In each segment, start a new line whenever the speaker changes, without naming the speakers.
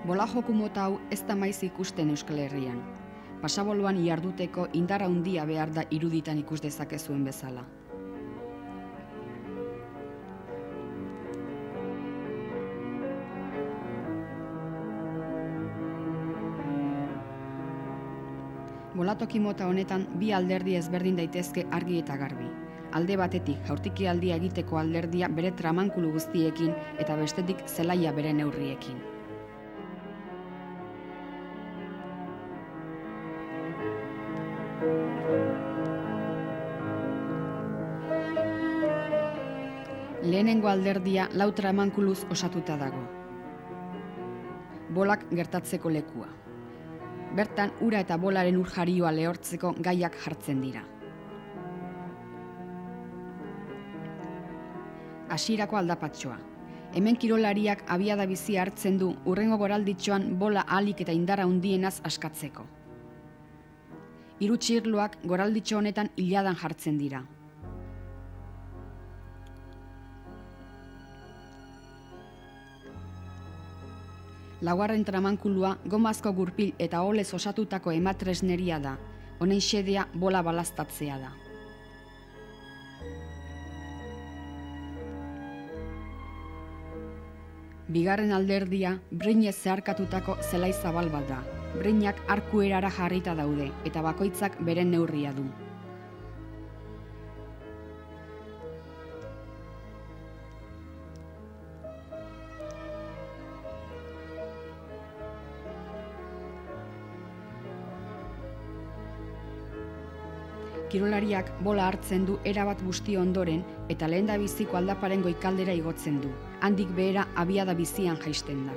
Bola joku mota hau ez da maiz ikusten Euskal Herrian. Pasaboloan iharduteko indar handia behar da iruditan ikus dezakezuen bezala. Bolatoki mota honetan bi alderdi ezberdin daitezke argi eta garbi. Alde batetik jaurtikialdia egiteko alderdia bere tramankulu guztiekin eta bestetik zelaia bere neurriekin. Lehenengo alderdia lau tramankuluz osatuta dago. Bolak gertatzeko lekua. Bertan ura eta bolaren ur-jarioa lehortzeko gaiak jartzen dira. Hasierako aldapatxoa. Hemen kirolariak abiada bizia hartzen du hurrengo goralditxoan bola ahalik eta indar handienaz askatzeko. Hiru txirloak goralditxo honetan iladan jartzen dira. Laugarren tramankulua gomazko gurpil eta olez osatutako ematresneria da. Honen xedea bola balaztatzea da. Bigarren alderdia brinez zeharkatutako zelai zabal bat da. Brinak arku erara jarrita daude eta bakoitzak beren neurria du. Kirolariak bola hartzen du erabat busti ondoren eta lehendabiziko aldaparen goikaldera igotzen du. Handik behera abiada bizian jaisten da.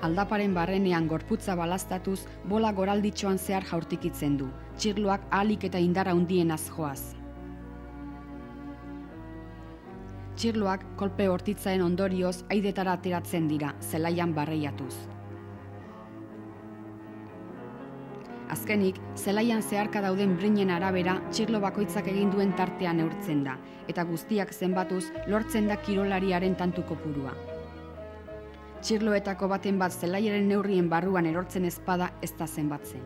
Aldaparen barrenean gorputza balaztatuz, bola goralditxoan zehar jaurtikitzen du. Txirloak ahalik eta indar handienaz joaz. Txirloak kolpe hortitzaen ondorioz aidetara ateratzen dira, zelaian barreiatuz. Azkenik, zelaian zeharka dauden brinen arabera txirlo bakoitzak egin duen tartea neurtzen da, eta guztiak zenbatuz lortzen da kirolariaren tantu kopurua. Txirloetako baten bat zelaiaren neurrien barruan erortzen ezpada ez da zenbatzen.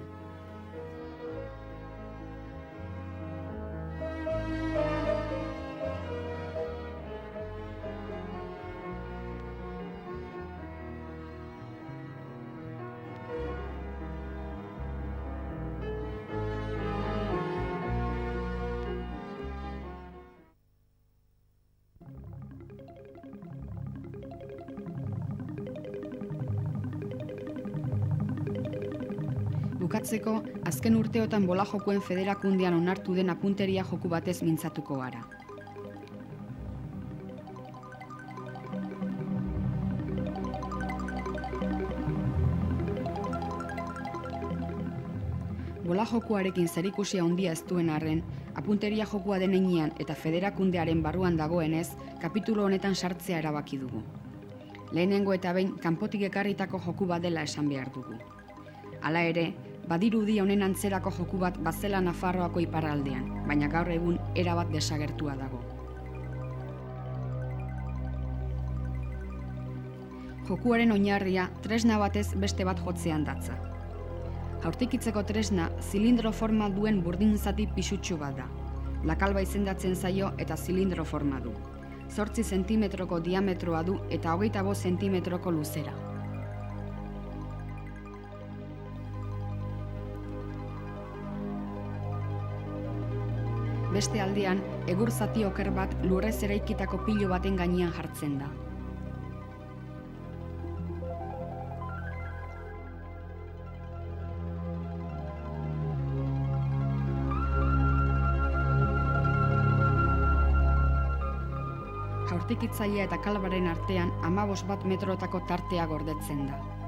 Bukatzeko, azken urteotan bola jokuen federakundean onartu den apunteria joku batez mintzatuko gara. Bola jokuarekin zerikusia handia ez duen arren, apunteria jokua den heinean eta federakundearen barruan dagoenez, kapitulu honetan sartzea erabaki dugu. Lehenengo eta behin, kanpotik ekarritako joku bat dela esan behar dugu. Hala ere, badirudi honen antzerako joku bat bazela Nafarroako iparraldean, baina gaur egun erabat desagertua dago. Jokuaren oinarria tresna batez beste bat jotzean datza. Jaurtikitzeko tresna zilindro forma duen burdin zati pisutsu bat da. Lakalba izendatzen zaio eta zilindro forma du. 8 zentimetroko diametroa du eta 25 zentimetroko luzera. Beste aldean, egur zati oker bat lurrez eraikitako pilo baten gainean jartzen da. Jaurtikitzailea eta kalbaren artean 15 metrotako tartea gordetzen da.